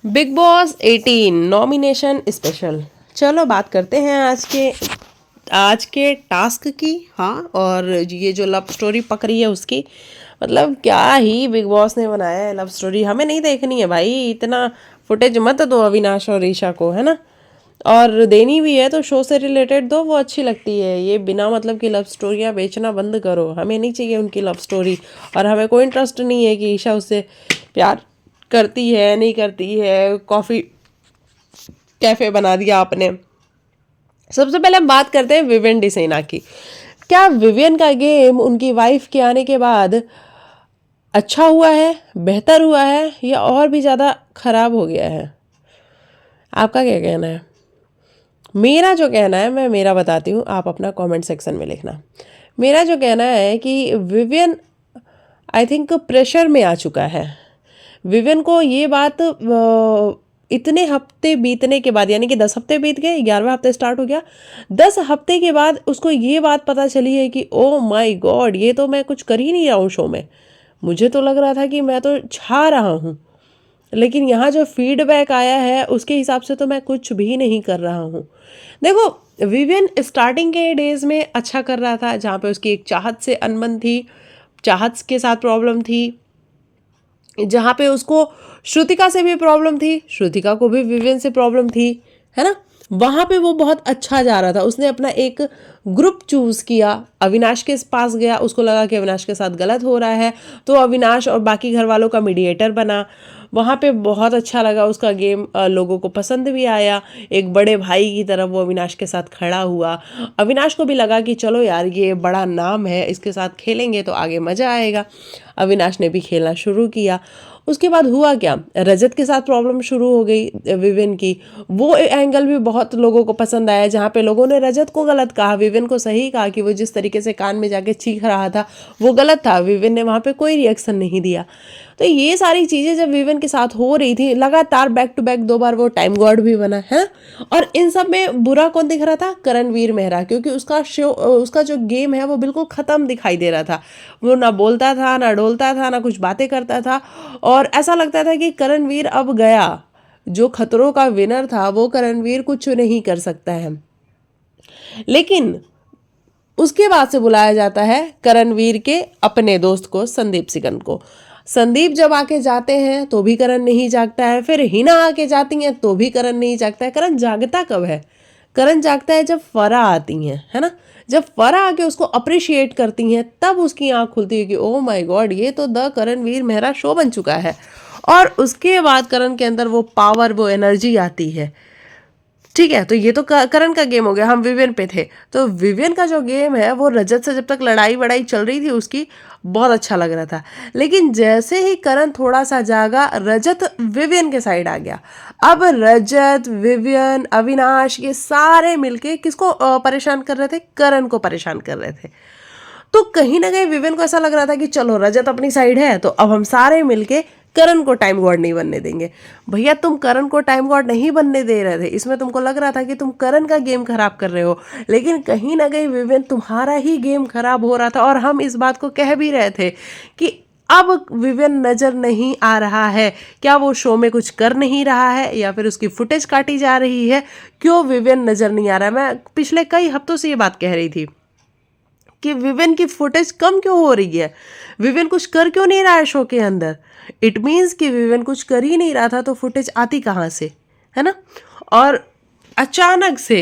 Big boss 18 nomination special. चलो बात करते हैं आज के टास्क की। हाँ, और ये जो लव स्टोरी पक रही है उसकी, मतलब क्या ही बिग बॉस ने बनाया है लव स्टोरी। हमें नहीं देखनी है भाई, इतना फुटेज मत दो अविनाश और ईशा को, है ना। और देनी भी है तो शो से रिलेटेड दो, वो अच्छी लगती है। ये बिना मतलब की लव स्टोरियाँ बेचना बंद करो, हमें नहीं चाहिए उनकी लव स्टोरी। और हमें कोई इंटरेस्ट नहीं है कि ईशा उससे प्यार करती है नहीं करती है। कॉफ़ी कैफ़े बना दिया आपने। सबसे पहले हम बात करते हैं विवियन डिसेना की। क्या विवियन का गेम उनकी वाइफ के आने के बाद अच्छा हुआ है, बेहतर हुआ है, या और भी ज़्यादा ख़राब हो गया है? आपका क्या कहना है? मेरा जो कहना है, मैं मेरा बताती हूँ, आप अपना कमेंट सेक्शन में लिखना। मेरा जो कहना है कि विवियन आई थिंक प्रेशर में आ चुका है। विवियन को ये बात इतने हफ्ते बीतने के बाद, यानी कि 10 हफ्ते बीत गए, 11वां हफ्ते स्टार्ट हो गया, 10 हफ्ते के बाद उसको ये बात पता चली है कि ओ माय गॉड, ये तो मैं कुछ कर ही नहीं रहा हूँ शो में। मुझे तो लग रहा था कि मैं तो छा रहा हूँ, लेकिन यहाँ जो फीडबैक आया है उसके हिसाब से तो मैं कुछ भी नहीं कर रहा हूँ। देखो, विवियन स्टार्टिंग के डेज में अच्छा कर रहा था, जहाँ पे उसकी एक चाहत से अनबन थी, चाहत के साथ प्रॉब्लम थी, जहाँ पे उसको श्रुतिका से भी प्रॉब्लम थी, श्रुतिका को भी विवियन से प्रॉब्लम थी, है ना। वहाँ पे वो बहुत अच्छा जा रहा था। उसने अपना एक ग्रुप चूज़ किया, अविनाश के पास गया, उसको लगा कि अविनाश के साथ गलत हो रहा है, तो अविनाश और बाकी घर वालों का मीडिएटर बना। वहाँ पे बहुत अच्छा लगा उसका गेम, लोगों को पसंद भी आया। एक बड़े भाई की तरह वो अविनाश के साथ खड़ा हुआ। अविनाश को भी लगा कि चलो यार, ये बड़ा नाम है, इसके साथ खेलेंगे तो आगे मज़ा आएगा। अविनाश ने भी खेलना शुरू किया। उसके बाद हुआ क्या, रजत के साथ प्रॉब्लम शुरू हो गई विवियन की। वो एंगल भी बहुत लोगों को पसंद आया, जहाँ पे लोगों ने रजत को गलत कहा, विवियन को सही कहा कि वो जिस तरीके से कान में जाके चीख रहा था वो गलत था। विवियन ने वहाँ पे कोई रिएक्शन नहीं दिया। तो ये सारी चीज़ें जब विवियन के साथ हो रही थी, लगातार बैक टू बैक 2 बार वो टाइम गॉड भी बना है। और इन सब में बुरा कौन दिख रहा था? करणवीर मेहरा, क्योंकि उसका जो गेम है वो बिल्कुल ख़त्म दिखाई दे रहा था। वो ना बोलता था, ना डोलता था, ना कुछ बातें करता था, और ऐसा लगता था कि करणवीर अब गया। जो खतरों का विनर था वो करणवीर कुछ नहीं कर सकता है। लेकिन उसके बाद से बुलाया जाता है करणवीर के अपने दोस्त को, संदीप सिगन को। संदीप जब आके जाते हैं तो भी करण नहीं जागता है, फिर हिना आके जाती हैं तो भी करण नहीं जागता है। करण जागता कब है? करण जागता है जब फरा आती हैं, है ना। जब फरा आके उसको अप्रिशिएट करती हैं तब उसकी आंख खुलती है कि ओ माय गॉड, ये तो द करणवीर मेहरा शो बन चुका है। और उसके बाद करण के अंदर वो पावर, वो एनर्जी आती है। ठीक है, तो ये तो करण का गेम हो गया। हम विवियन पे थे, तो विवियन का जो गेम है वो रजत से जब तक लड़ाई वड़ाई चल रही थी उसकी, बहुत अच्छा लग रहा था। लेकिन जैसे ही करण थोड़ा सा जागा, रजत विवियन के साइड आ गया। अब रजत, विवियन, अविनाश, ये सारे मिलके किसको परेशान कर रहे थे? करण को परेशान कर रहे थे। तो कहीं ना कहीं विवियन को ऐसा लग रहा था कि चलो रजत अपनी साइड है तो अब हम सारे मिलके करण को टाइम गॉड नहीं बनने देंगे। भैया, तुम करण को टाइम गॉड नहीं बनने दे रहे थे, इसमें तुमको लग रहा था कि तुम करण का गेम खराब कर रहे हो, लेकिन कहीं ना कहीं विवियन तुम्हारा ही गेम खराब हो रहा था। और हम इस बात को कह भी रहे थे कि अब विवियन नज़र नहीं आ रहा है, क्या वो शो में कुछ कर नहीं रहा है या फिर उसकी फुटेज काटी जा रही है? क्यों विवियन नज़र नहीं आ रहा है? मैं पिछले कई हफ्तों से ये बात कह रही थी कि विवियन की फुटेज कम क्यों हो रही है, विवियन कुछ कर क्यों नहीं रहा है शो के अंदर। इट मीन्स कि विवियन कुछ कर ही नहीं रहा था तो फुटेज आती कहाँ से, है ना। और अचानक से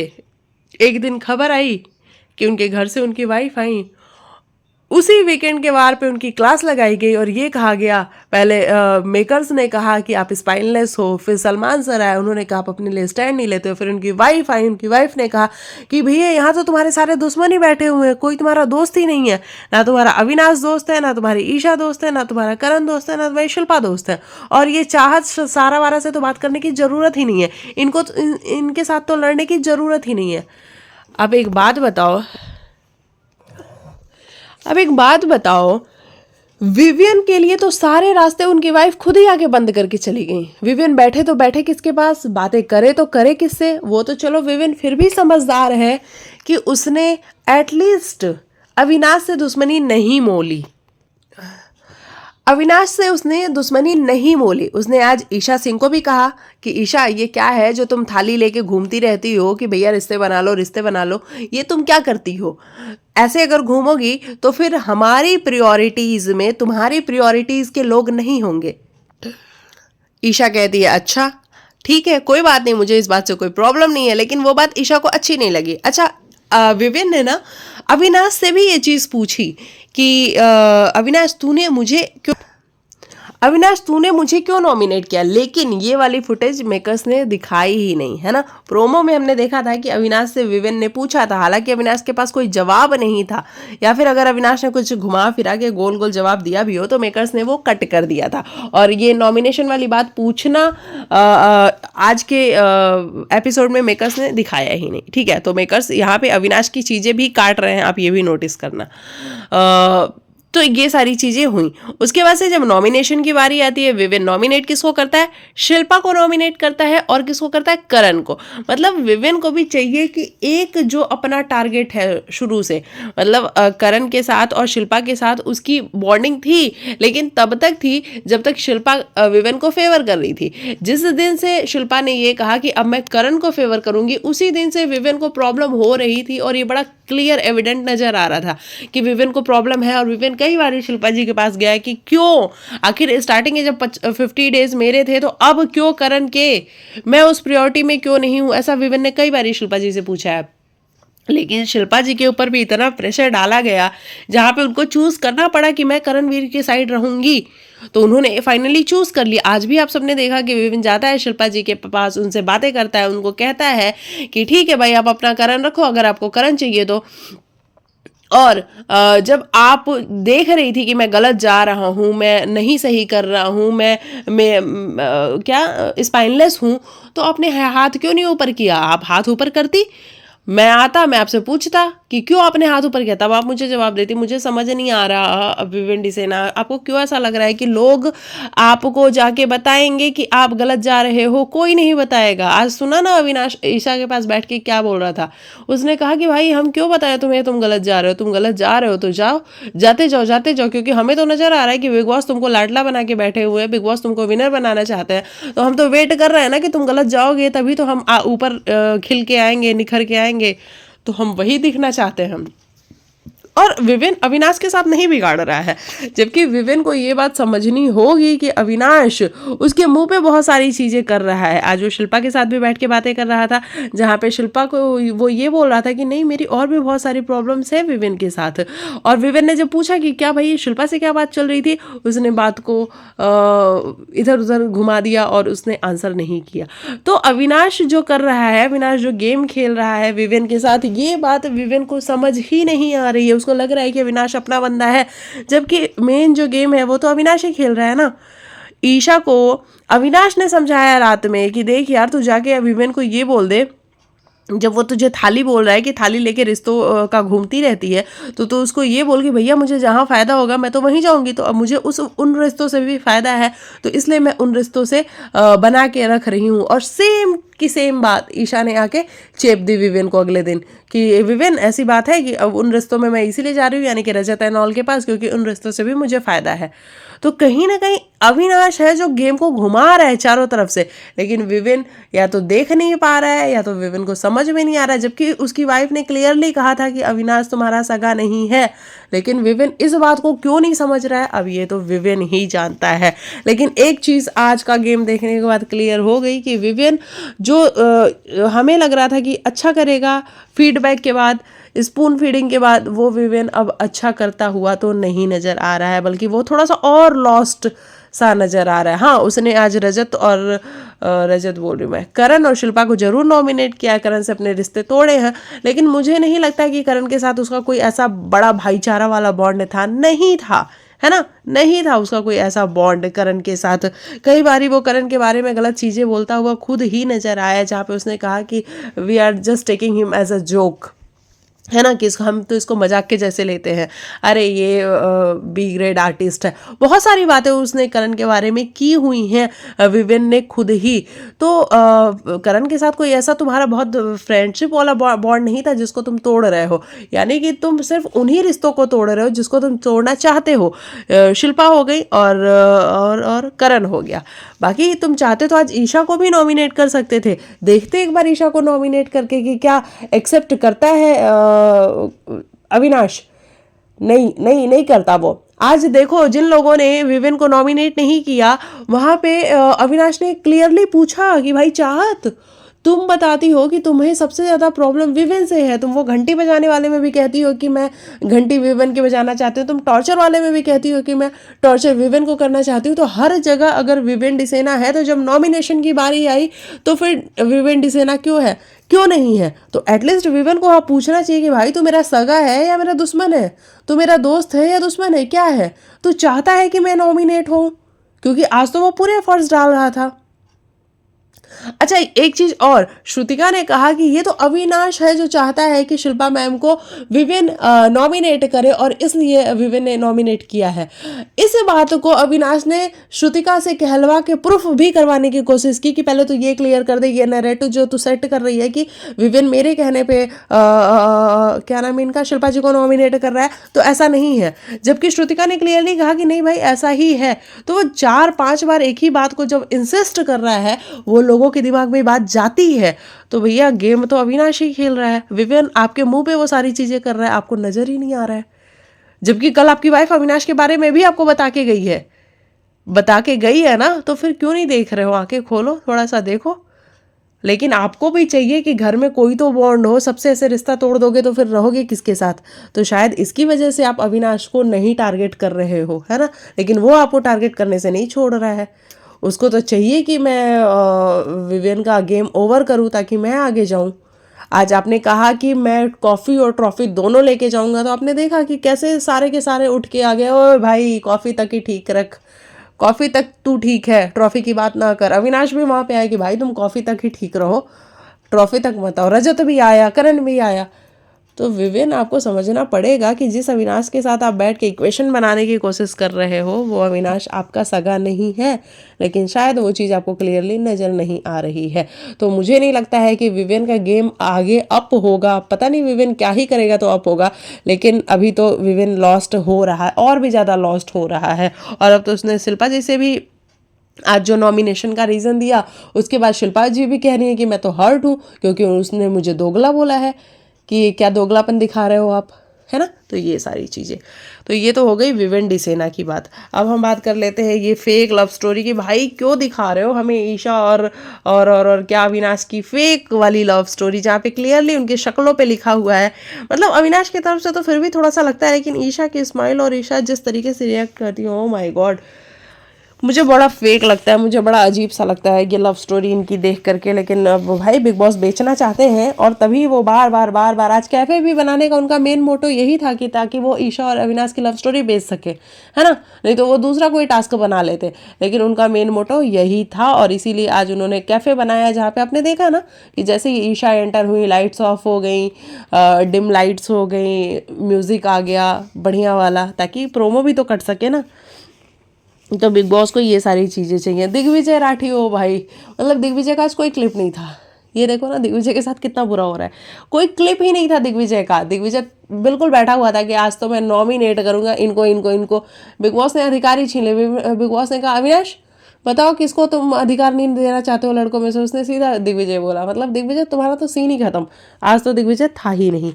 एक दिन खबर आई कि उनके घर से उनकी वाइफ आई। उसी वीकेंड के वार पे उनकी क्लास लगाई गई और ये कहा गया, पहले मेकर्स ने कहा कि आप स्पाइनलेस हो, फिर सलमान सर आए, उन्होंने कहा आप अपने लिए स्टैंड नहीं लेते हो, फिर उनकी वाइफ आई, उनकी वाइफ ने कहा कि भैया यहाँ तो तुम्हारे सारे दुश्मन ही बैठे हुए हैं, कोई तुम्हारा दोस्त ही नहीं है। ना तुम्हारा अविनाश दोस्त है, ना तुम्हारी ईशा दोस्त है, ना तुम्हारा करण दोस्त है, ना तुम्हारी शिल्पा दोस्त है। और ये चाहत सारा वारा से तो बात करने की ज़रूरत ही नहीं है, इनको इनके साथ तो लड़ने की ज़रूरत ही नहीं है। अब एक बात बताओ, विवियन के लिए तो सारे रास्ते उनकी वाइफ खुद ही आके बंद करके चली गई। विवियन बैठे तो बैठे किसके पास, बातें करे तो करे किससे? वो तो चलो विवियन फिर भी समझदार है कि उसने एटलीस्ट अविनाश से दुश्मनी नहीं मोली। अविनाश से उसने दुश्मनी नहीं मोली। उसने आज ईशा सिंह को भी कहा कि ईशा, ये क्या है जो तुम थाली लेके घूमती रहती हो कि भैया रिश्ते बना लो, रिश्ते बना लो, ये तुम क्या करती हो? ऐसे अगर घूमोगी तो फिर हमारी प्रायोरिटीज में तुम्हारी प्रायोरिटीज के लोग नहीं होंगे। ईशा कहती है अच्छा ठीक है, कोई बात नहीं, मुझे इस बात से कोई प्रॉब्लम नहीं है। लेकिन वो बात ईशा को अच्छी नहीं लगी। अच्छा, विवेन ने ना अविनाश से भी ये चीज़ पूछी कि अविनाश तूने मुझे क्यों नॉमिनेट किया, लेकिन ये वाली फुटेज मेकर्स ने दिखाई ही नहीं, है ना। प्रोमो में हमने देखा था कि अविनाश से विवेन ने पूछा था, हालांकि अविनाश के पास कोई जवाब नहीं था, या फिर अगर अविनाश ने कुछ घुमा फिरा के गोल गोल जवाब दिया भी हो तो मेकर्स ने वो कट कर दिया था। और ये नॉमिनेशन वाली बात पूछना आज के एपिसोड में मेकर्स ने दिखाया ही नहीं, ठीक है। तो मेकर्स यहाँ पे अविनाश की चीज़ें भी काट रहे हैं, आप ये भी नोटिस करना। तो ये सारी चीज़ें हुई। उसके बाद से जब नॉमिनेशन की बारी आती है, विवेन नॉमिनेट किसको करता है? शिल्पा को नॉमिनेट करता है। और किसको करता है? करण को। मतलब विवेन को भी चाहिए कि एक जो अपना टारगेट है शुरू से, मतलब करण के साथ और शिल्पा के साथ उसकी बॉन्डिंग थी, लेकिन तब तक थी जब तक शिल्पा विवेन को फेवर कर रही थी। जिस दिन से शिल्पा ने ये कहा कि अब मैं करण को फेवर करूंगी, उसी दिन से विवेन को प्रॉब्लम हो रही थी। और ये बड़ा क्लियर एविडेंट नजर आ रहा था कि विवेन को प्रॉब्लम है। और विवेन कई बार शिल्पा जी के पास गया कि क्यों, आखिर स्टार्टिंग में जब 50 डेज मेरे थे तो अब क्यों करण के, मैं उस प्रायोरिटी में क्यों नहीं हूं, ऐसा विवेन ने कई बार शिल्पा जी से पूछा है। लेकिन शिल्पा जी के ऊपर भी इतना प्रेशर डाला गया जहां पे उनको चूज करना पड़ा कि मैं करणवीर की साइड रहूंगी, तो उन्होंने फाइनली चूज कर लिया। आज भी आप सबने देखा कि विवेन जाता है शिल्पा जी के पास, उनसे बातें करता है, उनको कहता है कि ठीक है भाई, आप अपना करण रखो, अगर आपको करण चाहिए तो। और जब आप देख रही थी कि मैं गलत जा रहा हूँ, मैं नहीं सही कर रहा हूँ, मैं क्या स्पाइनलेस हूँ, तो आपने हाथ क्यों नहीं ऊपर किया? आप हाथ ऊपर करती, मैं आता, मैं आपसे पूछता कि क्यों आपने हाथ ऊपर किया, तब आप मुझे जवाब देती। मुझे समझ नहीं आ रहा विवेन डिसेना, आपको क्यों ऐसा लग रहा है कि लोग आपको जाके बताएंगे कि आप गलत जा रहे हो? कोई नहीं बताएगा। आज सुना ना अविनाश ईशा के पास बैठ के क्या बोल रहा था, उसने कहा कि भाई हम क्यों बताएं तुम्हें तुम गलत जा रहे हो, तुम गलत जा रहे हो तो जाओ, जाते जाओ, क्योंकि हमें तो नजर आ रहा है कि बिग बॉस तुमको लाडला बना के बैठे हुए हैं, बिग बॉस तुमको विनर बनाना चाहते हैं, तो हम तो वेट कर रहे हैं ना कि तुम गलत जाओगे, तभी तो हम ऊपर खिल के आएंगे, निखर के आएंगे, तो हम वही दिखना चाहते हैं हम। और विवेन अविनाश के साथ नहीं बिगाड़ रहा है, जबकि विवेन को ये बात समझनी होगी कि अविनाश उसके मुंह पे बहुत सारी चीज़ें कर रहा है। आज वो शिल्पा के साथ भी बैठ के बातें कर रहा था, जहाँ पे शिल्पा को वो ये बोल रहा था कि नहीं, मेरी और भी बहुत सारी प्रॉब्लम्स है विवेन के साथ। और विवेन ने जब पूछा कि क्या भाई शिल्पा से क्या बात चल रही थी, उसने बात को इधर उधर घुमा दिया और उसने आंसर नहीं किया। तो अविनाश जो कर रहा है, अविनाश जो गेम खेल रहा है विवेन के साथ, ये बात विवेन को समझ ही नहीं आ रही है। उसको लग रहा है कि अविनाश अपना बंदा है, जबकि मेन जो गेम है वो तो अविनाश ही खेल रहा है ना। ईशा को अविनाश ने समझाया रात में कि देख यार, तू जाके विवेन को ये बोल दे, जब वो तुझे थाली बोल रहा है कि थाली लेके रिश्तों का घूमती रहती है, तो उसको ये बोल कि भैया मुझे जहाँ फ़ायदा होगा मैं तो वहीं जाऊँगी, तो अब मुझे उन रिश्तों से भी फ़ायदा है, तो इसलिए मैं उन रिश्तों से बना के रख रही हूँ। और सेम की सेम बात ईशा ने आके चेप दी विवेन को अगले दिन कि विवेन ऐसी बात है कि अब उन रिश्तों में मैं इसीलिए जा रही हूँ, यानी कि रजत एंड ऑल के पास, क्योंकि उन रिश्तों से भी मुझे फ़ायदा है। तो कहीं ना कहीं अविनाश है जो गेम को घुमा रहा है चारों तरफ से, लेकिन विवेन या तो देख नहीं पा रहा है या तो विवेन को समझ में नहीं आ रहा है। जबकि उसकी वाइफ ने क्लियरली कहा था कि अविनाश तुम्हारा सगा नहीं है, लेकिन विवेन इस बात को क्यों नहीं समझ रहा है, अब ये तो विवेन ही जानता है। लेकिन एक चीज़ आज का गेम देखने के बाद क्लियर हो गई कि विवेन जो हमें लग रहा था कि अच्छा करेगा, फीडबैक के बाद, स्पून फीडिंग के बाद, वो विवेन अब अच्छा करता हुआ तो नहीं नज़र आ रहा है, बल्कि वो थोड़ा सा और लॉस्ट सा नज़र आ रहा है। हाँ, उसने आज रजत बोल रही मैं, करण और शिल्पा को जरूर नॉमिनेट किया, करण से अपने रिश्ते तोड़े हैं, लेकिन मुझे नहीं लगता कि करण के साथ उसका कोई ऐसा बड़ा भाईचारा वाला बॉन्ड था, नहीं था, है ना, नहीं था उसका कोई ऐसा बॉन्ड करण के साथ। कई बारी वो करण के बारे में गलत चीज़ें बोलता हुआ खुद ही नज़र आया, जहाँ पे उसने कहा कि we are just taking him as a joke. है ना, कि हम तो इसको मजाक के जैसे लेते हैं, अरे ये बी ग्रेड आर्टिस्ट है। बहुत सारी बातें उसने करण के बारे में की हुई हैं, विवेन ने खुद ही। तो करण के साथ कोई ऐसा तुम्हारा बहुत फ्रेंडशिप वाला बॉन्ड नहीं था जिसको तुम तोड़ रहे हो, यानी कि तुम सिर्फ उन्हीं रिश्तों को तोड़ रहे हो जिसको तुम तोड़ना चाहते हो। शिल्पा हो गई और करण हो गया। बाकी तुम चाहते तो आज ईशा को भी नॉमिनेट कर सकते थे। देखते एक बार ईशा को नॉमिनेट करके कि क्या एक्सेप्ट करता है अविनाश। नहीं नहीं नहीं करता वो। आज देखो जिन लोगों ने विवेन को नॉमिनेट नहीं किया, वहां पे अविनाश ने क्लियरली पूछा कि भाई चाहत, तुम बताती हो कि तुम्हें सबसे ज्यादा प्रॉब्लम विवेन से है। तुम वो घंटी बजाने वाले में भी कहती हो कि मैं घंटी विवेन के बजाना चाहती हूँ, तुम टॉर्चर वाले में भी कहती हो कि मैं टॉर्चर विवेन को करना चाहती हूँ। तो हर जगह अगर विवेन डिसेना है, तो जब नॉमिनेशन की बारी आई तो फिर विवेन डिसेना क्यों है, क्यों नहीं है? तो एटलीस्ट विवेन को आप पूछना चाहिए कि भाई तू मेरा सगा है या मेरा दुश्मन है, तू मेरा दोस्त है या दुश्मन है, क्या है? तू चाहता है कि मैं नॉमिनेट हूं? क्योंकि आज तो वो पूरे एफर्ट्स डाल रहा था। अच्छा, एक चीज और, श्रुतिका ने कहा कि ये तो अविनाश है जो चाहता है कि शिल्पा मैम को विवेन नॉमिनेट करे और इसलिए विवेन ने नॉमिनेट किया है। इस बात को अविनाश ने श्रुतिका से कहलवा के प्रूफ भी करवाने की कोशिश की कि पहले तो ये क्लियर कर दे, ये नैरेटिव जो तू सेट कर रही है कि विवेन मेरे कहने पे क्या नाम है इनका, शिल्पा जी को नॉमिनेट कर रहा है, तो ऐसा नहीं है। जबकि श्रुतिका ने क्लियरली कहा कि नहीं भाई ऐसा ही है। तो वो 4-5 बार एक ही बात को जब इंसिस्ट कर रहा है, वो लोगों के दिमाग में बात जाती है। तो भैया गेम तो अविनाश ही खेल रहा है। विवेन आपके मुंह पे वो सारी चीजें कर रहा है, आपको नजर ही नहीं आ रहा है। जबकि कल आपकी वाइफ अविनाश के बारे में भी आपको बता के गई है, बता के गई है ना, तो फिर क्यों नहीं देख रहे हो? आंखें खोलो, थोड़ा सा देखो। लेकिन आपको भी चाहिए कि घर में कोई तो बॉन्ड हो, सबसे ऐसे रिश्ता तोड़ दोगे तो फिर रहोगे किसके साथ? तो शायद इसकी वजह से आप अविनाश को नहीं टारगेट कर रहे हो, है ना? लेकिन वो आपको टारगेट करने से नहीं छोड़ रहा है। उसको तो चाहिए कि मैं विवियन का गेम ओवर करूं ताकि मैं आगे जाऊं। आज आपने कहा कि मैं कॉफ़ी और ट्रॉफी दोनों लेके जाऊंगा, तो आपने देखा कि कैसे सारे के सारे उठ के आ गए, ओए भाई कॉफ़ी तक ही ठीक रख, कॉफ़ी तक तू ठीक है, ट्रॉफी की बात ना कर। अविनाश भी वहाँ पे आया कि भाई तुम कॉफ़ी तक ही ठीक रहो, ट्रॉफी तक मत आओ। रजत भी आया, करण भी आया। तो विवेन आपको समझना पड़ेगा कि जिस अविनाश के साथ आप बैठ के इक्वेशन बनाने की कोशिश कर रहे हो, वो अविनाश आपका सगा नहीं है। लेकिन शायद वो चीज़ आपको क्लियरली नज़र नहीं आ रही है। तो मुझे नहीं लगता है कि विवेन का गेम आगे अप होगा। पता नहीं विवेन क्या ही करेगा तो अप होगा, लेकिन अभी तो विवेन लॉस्ट हो रहा है, और भी ज़्यादा लॉस्ट हो रहा है। और अब तो उसने शिल्पा जी से भी आज जो नॉमिनेशन का रीज़न दिया, उसके बाद शिल्पा जी भी कह रही है कि मैं तो हर्ट हूँ क्योंकि उसने मुझे दोगला बोला है, कि क्या दोगलापन दिखा रहे हो आप, है ना? तो ये सारी चीज़ें, तो ये तो हो गई विवेन डिसेना की बात। अब हम बात कर लेते हैं ये फेक लव स्टोरी की। भाई क्यों दिखा रहे हो हमें ईशा और क्या अविनाश की फेक वाली लव स्टोरी, जहाँ पे क्लियरली उनकी शक्लों पे लिखा हुआ है। मतलब अविनाश की तरफ से तो फिर भी थोड़ा सा लगता है, लेकिन ईशा की स्माइल और ईशा जिस तरीके से रिएक्ट करती है, ओ माय गॉड, मुझे बड़ा फेक लगता है, मुझे बड़ा अजीब सा लगता है ये लव स्टोरी इनकी देख करके। लेकिन अब भाई बिग बॉस बेचना चाहते हैं, और तभी वो बार बार आज कैफे भी बनाने का उनका मेन मोटो यही था कि ताकि वो ईशा और अविनाश की लव स्टोरी बेच सके, है ना? नहीं तो वो दूसरा कोई टास्क बना लेते। लेकिन उनका मेन मोटो यही था, और इसीलिए आज उन्होंने कैफे बनाया, जहाँ पे आपने देखा ना कि जैसे ही ईशा एंटर हुई, लाइट्स ऑफ हो गई, डिम लाइट्स हो गई, म्यूजिक आ गया बढ़िया वाला, ताकि प्रोमो भी तो कट सके ना। तो बिग बॉस को ये सारी चीज़ें चाहिए। दिग्विजय राठी हो भाई, मतलब दिग्विजय का आज कोई क्लिप नहीं था। ये देखो ना दिग्विजय के साथ कितना बुरा हो रहा है, कोई क्लिप ही नहीं था दिग्विजय का। दिग्विजय बिल्कुल बैठा हुआ था कि आज तो मैं नॉमिनेट करूंगा इनको इनको इनको। बिग बॉस ने अधिकार ही छीन ले। बिग बॉस ने कहा अविनाश बताओ किसको तुम अधिकार नहीं देना चाहते हो लड़कों में से। उसने सीधा दिग्विजय बोला। मतलब दिग्विजय तुम्हारा तो सीन ही खत्म। आज तो दिग्विजय था ही नहीं।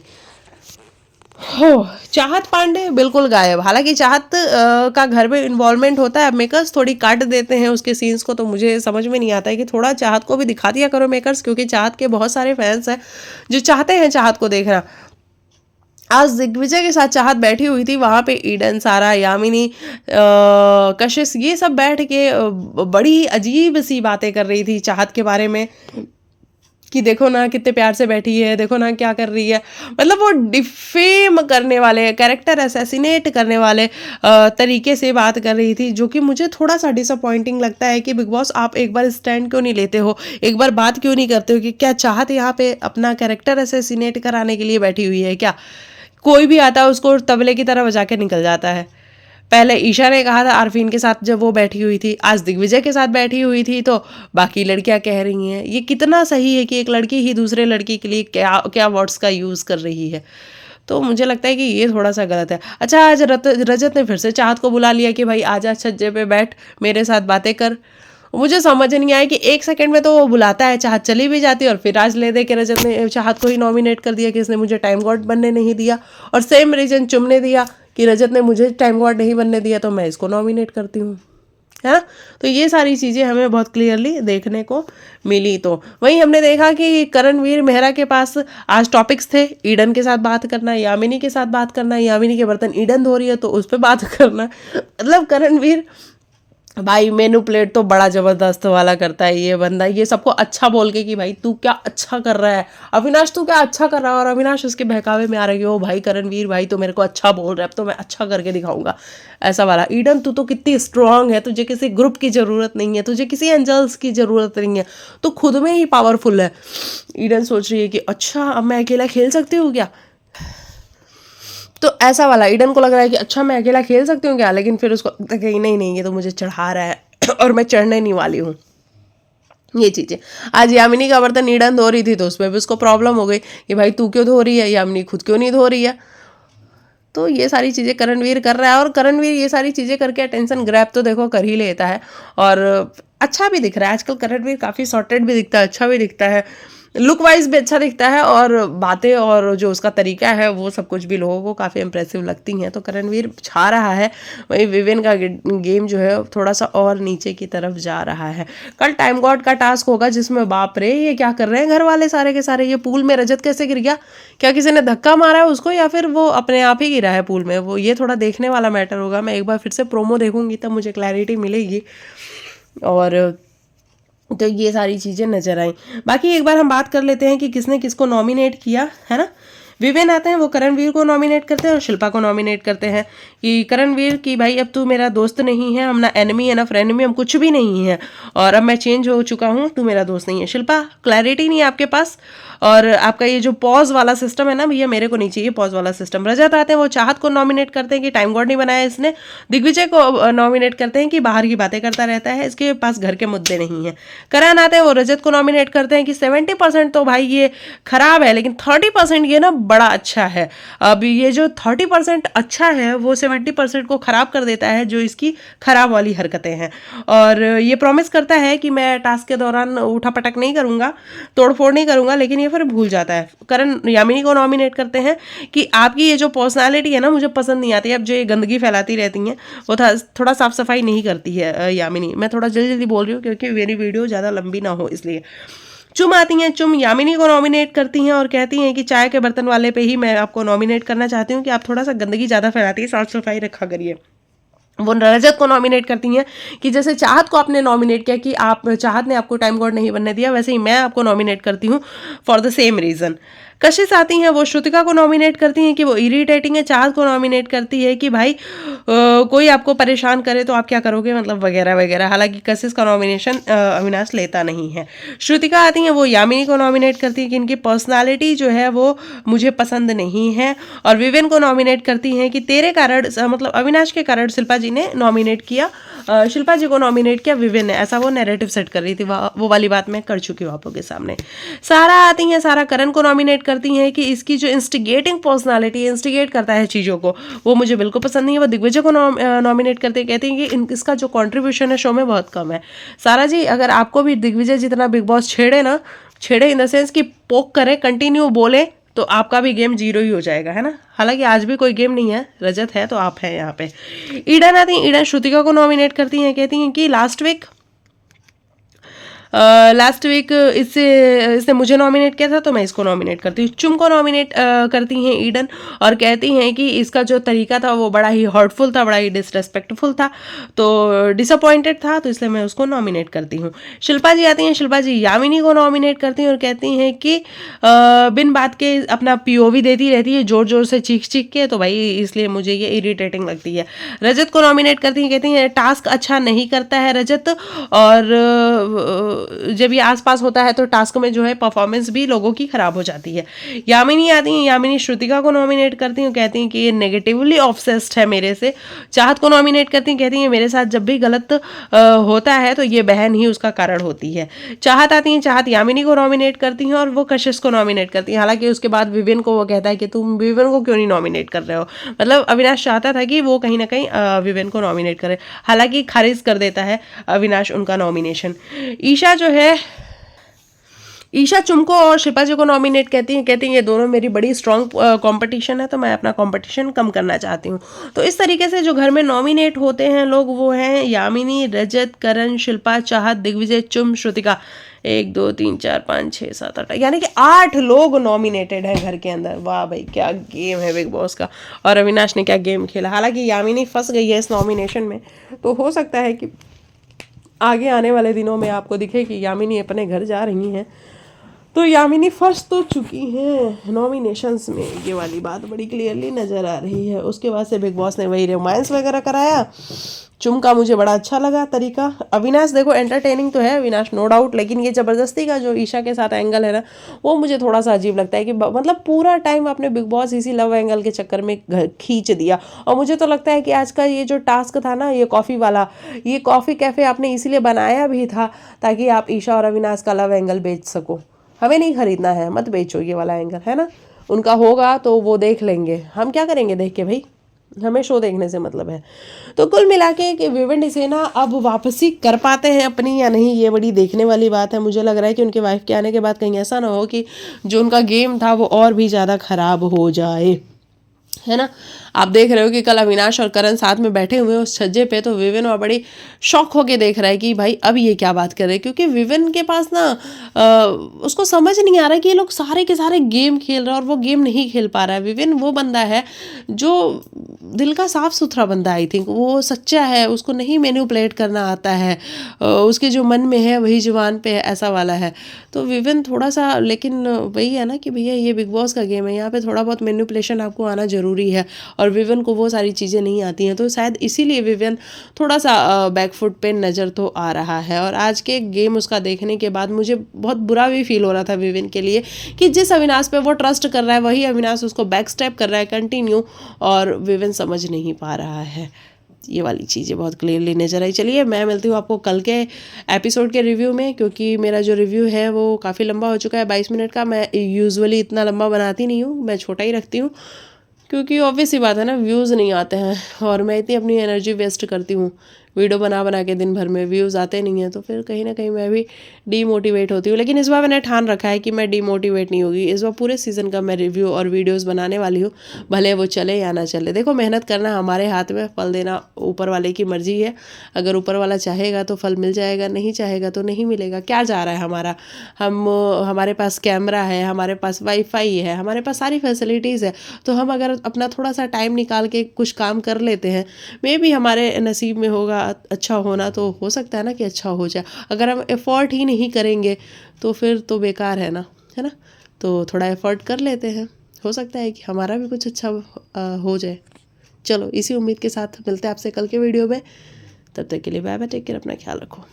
हो, चाहत पांडे बिल्कुल गायब। हालांकि चाहत का घर में इन्वॉल्वमेंट होता है, मेकर्स थोड़ी काट देते हैं उसके सीन्स को, तो मुझे समझ में नहीं आता है कि थोड़ा चाहत को भी दिखा दिया करो मेकर्स, क्योंकि चाहत के बहुत सारे फैंस हैं जो चाहते हैं चाहत को देखना। आज दिग्विजय के साथ चाहत बैठी हुई थी वहां पे, ईडन, सारा, यामिनी, कशिश, ये सब बैठ के बड़ी अजीब सी बातें कर रही थी चाहत के बारे में। कि देखो ना कितने प्यार से बैठी है, देखो ना क्या कर रही है। मतलब वो डिफेम करने वाले, कैरेक्टर असैसिनेट करने वाले तरीके से बात कर रही थी, जो कि मुझे थोड़ा सा डिसअपॉइंटिंग लगता है कि बिग बॉस आप एक बार स्टैंड क्यों नहीं लेते हो, एक बार बात क्यों नहीं करते हो कि क्या चाहत यहाँ पे अपना कैरेक्टर असैसिनेट कराने के लिए बैठी हुई है क्या। कोई भी आता है उसको तबले की तरह बजा के निकल जाता है। पहले ईशा ने कहा था आरफीन के साथ जब वो बैठी हुई थी, आज दिग्विजय के साथ बैठी हुई थी, तो बाकी लड़कियां कह रही हैं। ये कितना सही है कि एक लड़की ही दूसरे लड़की के लिए क्या क्या वर्ड्स का यूज़ कर रही है। तो मुझे लगता है कि ये थोड़ा सा गलत है। अच्छा, आज रजत ने फिर से चाहत को बुला लिया कि भाई आजा छज्जे पे बैठ, मेरे साथ बातें कर। मुझे समझ नहीं आया कि एक सेकंड में तो वो बुलाता है, चाहत चली भी जाती है, और फिर आज ले दे के रजत ने चाहत को ही नॉमिनेट कर दिया कि इसने मुझे टाइम गॉड बनने नहीं दिया, और सेम रीजन चुम ने दिया कि रजत ने मुझे टाइम गॉड नहीं बनने दिया तो मैं इसको नॉमिनेट करती हूँ, है ना। तो ये सारी चीज़ें हमें बहुत क्लियरली देखने को मिली। तो वहीं हमने देखा कि करणवीर मेहरा के पास आज टॉपिक्स थे, ईडन के साथ बात करना, यामिनी के साथ बात करना, यामिनी के बर्तन ईडन धो रही है तो उस पर बात करना। मतलब करणवीर भाई मेनू प्लेट तो बड़ा जबरदस्त वाला करता है ये बंदा, ये सबको अच्छा बोल के कि भाई तू क्या अच्छा कर रहा है, अविनाश तू क्या अच्छा कर रहा है, और अविनाश उसके बहकावे में आ रही हो, भाई करणवीर भाई तो मेरे को अच्छा बोल रहा है, अब तो मैं अच्छा करके दिखाऊंगा, ऐसा वाला। ईडन तू तो कितनी स्ट्रांग है, तुझे किसी ग्रुप की ज़रूरत नहीं है, तुझे किसी एंजल्स की ज़रूरत नहीं है, तो खुद में ही पावरफुल है। ईडन सोच रही है कि अच्छा अब मैं अकेला खेल सकती हूँ क्या, तो ऐसा वाला ईडन को लग रहा है कि अच्छा मैं अकेला खेल सकती हूँ क्या, लेकिन फिर उसको कहीं नहीं नहीं ये तो मुझे चढ़ा रहा है और मैं चढ़ने नहीं वाली हूँ। ये चीज़ें आज यामिनी का बर्तन ईडन धो रही थी तो उसमें भी उसको प्रॉब्लम हो गई कि भाई तू क्यों धो रही है, यामिनी खुद क्यों नहीं धो रही है। तो ये सारी चीज़ें करणवीर कर रहा है, और करणवीर ये सारी चीज़ें करके अटेंशन ग्रैब तो देखो कर ही लेता है, और अच्छा भी दिख रहा है आजकल करणवीर, काफ़ी सॉर्टेड भी दिखता है, अच्छा भी दिखता है, लुक वाइज भी अच्छा दिखता है, और बातें और जो उसका तरीका है वो सब कुछ भी लोगों को काफ़ी इंप्रेसिव लगती हैं। तो करणवीर छा रहा है। वही विवेन का गेम जो है थोड़ा सा और नीचे की तरफ जा रहा है। कल टाइम गॉड का टास्क होगा जिसमें बाप रे ये क्या कर रहे हैं घर वाले सारे के सारे, ये पूल में रजत कैसे गिर गया, क्या किसी ने धक्का मारा है उसको या फिर वो अपने आप ही गिरा है पूल में, वो ये थोड़ा देखने वाला मैटर होगा। मैं एक बार फिर से प्रोमो देखूंगी तब मुझे क्लैरिटी मिलेगी। और तो ये सारी चीज़ें नजर आई। बाकी एक बार हम बात कर लेते हैं कि किसने किसको नॉमिनेट किया है ना। विवेन आते हैं, वो करणवीर को नॉमिनेट करते हैं और शिल्पा को नॉमिनेट करते हैं कि करणवीर की भाई अब तू मेरा दोस्त नहीं है, हम ना एनिमी है ना फ्रेंडमी, हम कुछ भी नहीं है, और अब मैं चेंज हो चुका हूँ, तू मेरा दोस्त नहीं है। शिल्पा क्लैरिटी नहीं है आपके पास, और आपका ये जो पॉज वाला सिस्टम है ना भैया मेरे को नहीं चाहिए पॉज वाला सिस्टम। रजत आते हैं, वो चाहत को नॉमिनेट करते हैं कि टाइम गॉड नहीं बनाया इसने। दिग्विजय को नॉमिनेट करते हैं कि बाहर की बातें करता रहता है, इसके पास घर के मुद्दे नहीं है। करण आते हैं, वो रजत को नॉमिनेट करते हैं कि 70% तो भाई ये खराब है लेकिन 30% ये ना बड़ा अच्छा है। अब ये जो 30% अच्छा है वो 70% को खराब कर देता है, जो इसकी खराब वाली हरकतें हैं। और ये प्रॉमिस करता है कि मैं टास्क के दौरान उठा पटक नहीं करूंगा, तोड़फोड़ नहीं करूंगा, लेकिन ये फिर भूल जाता है। करण यामिनी को नॉमिनेट करते हैं कि आपकी ये जो पर्सनालिटी है ना मुझे पसंद नहीं आती, अब जो ये गंदगी फैलाती रहती हैं वो थोड़ा साफ सफाई नहीं करती है यामिनी। मैं थोड़ा जल्दी जल्दी बोल रही हूँ क्योंकि मेरी वीडियो ज़्यादा लंबी ना हो इसलिए। चुम आती हैं, चुम यामिनी को नॉमिनेट करती हैं और कहती हैं कि चाय के बर्तन वाले पे ही मैं आपको नॉमिनेट करना चाहती हूँ कि आप थोड़ा सा गंदगी ज़्यादा फैलाती है, साफ सफाई रखा करिए। वो रजत को नॉमिनेट करती हैं कि जैसे चाहत को आपने नॉमिनेट किया कि आप चाहत ने आपको टाइम गॉड नहीं बनने दिया, वैसे ही मैं आपको नॉमिनेट करती हूँ फॉर द सेम रीज़न। कशिश आती हैं, वो श्रुतिका को नॉमिनेट करती हैं कि वो इरिटेटिंग है। चाहत को नॉमिनेट करती है कि भाई कोई आपको परेशान करे तो आप क्या करोगे, मतलब वगैरह वगैरह। हालांकि कशिश का नॉमिनेशन अविनाश लेता नहीं है। श्रुतिका आती हैं, वो यामिनी को नॉमिनेट करती है कि इनकी पर्सनालिटी जो है वो मुझे पसंद नहीं है। और विवेन को नॉमिनेट करती हैं कि तेरे कारण मतलब अविनाश के कारण शिल्पा जी ने नॉमिनेट किया, शिल्पा जी को नॉमिनेट किया विवेन ने, ऐसा वो नैरेटिव सेट कर रही थी। वो वाली बात मैं कर चुकी हूँ आप लोगों के सामने। सारा आती हैं, सारा करण को नॉमिनेट करती हैं कि इसकी जो इंस्टिगेटिंग पर्सनालिटी इंस्टिगेट करता है चीज़ों को वो मुझे बिल्कुल पसंद नहीं है। वो दिग्विजय को नॉमिनेट करते कहती हैं कि इसका जो कंट्रीब्यूशन है शो में बहुत कम है। सारा जी अगर आपको भी दिग्विजय जितना बिग बॉस छेड़े इन द सेंस कि पोक करे, कंटिन्यू बोले, तो आपका भी गेम जीरो ही हो जाएगा, है ना। हालांकि आज भी कोई गेम नहीं है, रजत है तो आप हैं यहाँ पे। ईडन आती हैं, ईडन श्रुतिका को नॉमिनेट करती हैं, कहती हैं कि लास्ट वीक लास्ट वीक इसने मुझे नॉमिनेट किया था तो मैं इसको नॉमिनेट करती हूँ। चुम को नॉमिनेट करती हैं ईडन और कहती हैं कि इसका जो तरीका था वो बड़ा ही हर्टफुल था, बड़ा ही डिसरेस्पेक्टफुल था, तो डिसअपॉइंटेड था, तो इसलिए मैं उसको नॉमिनेट करती हूँ। शिल्पा जी आती हैं, शिल्पा जी यामिनी को नॉमिनेट करती हैं और कहती हैं कि बिन बात के अपना पीओवी देती रहती है जोर जोर से चीख चीख के, तो भाई इसलिए मुझे ये इरिटेटिंग लगती है। रजत को नॉमिनेट करती हैं, कहती हैं टास्क अच्छा नहीं करता है रजत, और जब ये आसपास होता है तो टास्क में जो है परफॉर्मेंस भी लोगों की खराब हो जाती है। यामिनी आती हैं, यामिनी श्रुतिका को नॉमिनेट करती हैं, कहती हैं कि ये नेगेटिवली ऑब्सेस्ड है मेरे से। चाहत को नॉमिनेट करती हैं, कहती हैं मेरे साथ जब भी गलत होता है तो ये बहन ही उसका कारण होती है। चाहत आती हैं, चाहत यामिनी को नॉमिनेट करती हैं और वो कशिश को नॉमिनेट करती हैं। हालांकि उसके बाद विविन को वो कहता है कि तुम विविन को क्यों नहीं नॉमिनेट कर रहे हो, मतलब अविनाश चाहता था कि वो कहीं ना कहीं विविन को नॉमिनेट करे, हालांकि खारिज कर देता है अविनाश उनका नॉमिनेशन। ईशा जो है, ईशा चुम को और शिल्पा जी को नॉमिनेट कहती हैं ये दोनों मेरी बड़ी स्ट्रॉन्ग कंपटीशन है, तो मैं अपना कंपटीशन कम करना चाहती हूँ। तो इस तरीके से जो घर में नॉमिनेट होते हैं लोग वो हैं यामिनी, रजत, करण, शिल्पा, चाहत, दिग्विजय, चुम, श्रुतिका। 1 2 3 4 5 6 7 8, यानी कि 8 लोग नॉमिनेटेड हैं घर के अंदर। वाह भाई क्या गेम है बिग बॉस का, और अविनाश ने क्या गेम खेला। हालांकि यामिनी फंस गई है इस नॉमिनेशन में, तो हो सकता है कि आगे आने वाले दिनों में आपको दिखे कि यामिनी अपने घर जा रही हैं, तो यामिनी फंस तो चुकी हैं नॉमिनेशंस में, ये वाली बात बड़ी क्लियरली नज़र आ रही है। उसके बाद से बिग बॉस ने वही रोमांस वगैरह कराया। चुम का मुझे बड़ा अच्छा लगा तरीका। अविनाश देखो एंटरटेनिंग तो है अविनाश नो डाउट, लेकिन ये ज़बरदस्ती का जो ईशा के साथ एंगल है ना, वो मुझे थोड़ा सा अजीब लगता है कि मतलब पूरा टाइम आपने बिग बॉस इसी लव एंगल के चक्कर में खींच दिया। और मुझे तो लगता है कि आज का ये जो टास्क था ना, ये कॉफ़ी वाला, ये कॉफ़ी कैफ़े आपने इसीलिए बनाया भी था ताकि आप ईशा और अविनाश का लव एंगल बेच सको। हमें नहीं खरीदना है, मत बेचो ये वाला एंगल, है ना। उनका होगा तो वो देख लेंगे, हम क्या करेंगे देख के भाई, हमें शो देखने से मतलब है। तो कुल मिला के कि विवेन डिसेना अब वापसी कर पाते हैं अपनी या नहीं, ये बड़ी देखने वाली बात है। मुझे लग रहा है कि उनके वाइफ के आने के बाद कहीं ऐसा ना हो कि जो उनका गेम था वो और भी ज़्यादा ख़राब हो जाए, है ना। आप देख रहे हो कि कल अविनाश और करण साथ में बैठे हुए हैं उस छज्जे पे, तो विवेन और बड़ी शॉक होके देख रहा है कि भाई अब ये क्या बात कर रहे हैं, क्योंकि विवेन के पास ना उसको समझ नहीं आ रहा कि ये लोग सारे के सारे गेम खेल रहे हैं और वो गेम नहीं खेल पा रहा है। विवेन वो बंदा है जो दिल का साफ सुथरा बंदा, आई थिंक वो सच्चा है, उसको नहीं मैनिपुलेट करना आता है, उसके जो मन में है वही जुबान पे है, ऐसा वाला है। तो विवेन थोड़ा सा, लेकिन वही है ना कि भैया ये बिग बॉस का गेम है, यहाँ पे थोड़ा बहुत मैनिपुलेशन आपको आना ज़रूरी है, और विवेन को वो सारी चीज़ें नहीं आती हैं, तो शायद इसीलिए विवेन थोड़ा सा बैकफुट पे नज़र तो आ रहा है। और आज के गेम उसका देखने के बाद मुझे बहुत बुरा भी फील हो रहा था विवेन के लिए कि जिस अविनाश पे वो ट्रस्ट कर रहा है वही अविनाश उसको बैक स्टेप कर रहा है कंटिन्यू, और विवेन समझ नहीं पा रहा है। ये वाली चीज़ें बहुत क्लियरली नज़र आई। चलिए मैं मिलती हूँ आपको कल के एपिसोड के रिव्यू में, क्योंकि मेरा जो रिव्यू है वो काफ़ी लंबा हो चुका है, 22 मिनट का। मैं यूजुअली इतना लंबा बनाती नहीं हूँ, मैं छोटा ही रखती हूँ, क्योंकि ऑब्वियस ही बात है ना, व्यूज़ नहीं आते हैं और मैं इतनी अपनी एनर्जी वेस्ट करती हूँ वीडियो बना के दिन भर में, व्यूज़ आते नहीं हैं, तो फिर कहीं ना कहीं मैं भी डीमोटिवेट होती हूँ। लेकिन इस बार मैंने ठान रखा है कि मैं डीमोटिवेट नहीं होगी। इस बार पूरे सीज़न का मैं रिव्यू और वीडियोस बनाने वाली हूँ, भले वो चले या ना चले। देखो मेहनत करना हमारे हाथ में, फल देना ऊपर वाले की मर्जी है। अगर ऊपर वाला चाहेगा तो फल मिल जाएगा, नहीं चाहेगा तो नहीं मिलेगा। क्या जा रहा है हमारा, हमारे पास कैमरा है, हमारे पास वाईफाई है, हमारे पास सारी फैसिलिटीज़ है, तो हम अगर अपना थोड़ा सा टाइम निकाल के कुछ काम कर लेते हैं, मे भी हमारे नसीब में होगा अच्छा होना, तो हो सकता है ना कि अच्छा हो जाए। अगर हम एफर्ट ही नहीं करेंगे तो फिर तो बेकार है ना। तो थोड़ा एफर्ट कर लेते हैं, हो सकता है कि हमारा भी कुछ अच्छा हो जाए। चलो इसी उम्मीद के साथ मिलते हैं आपसे कल के वीडियो में, तब तक के लिए बाय बाय, टेक केयर, अपना ख्याल रखो।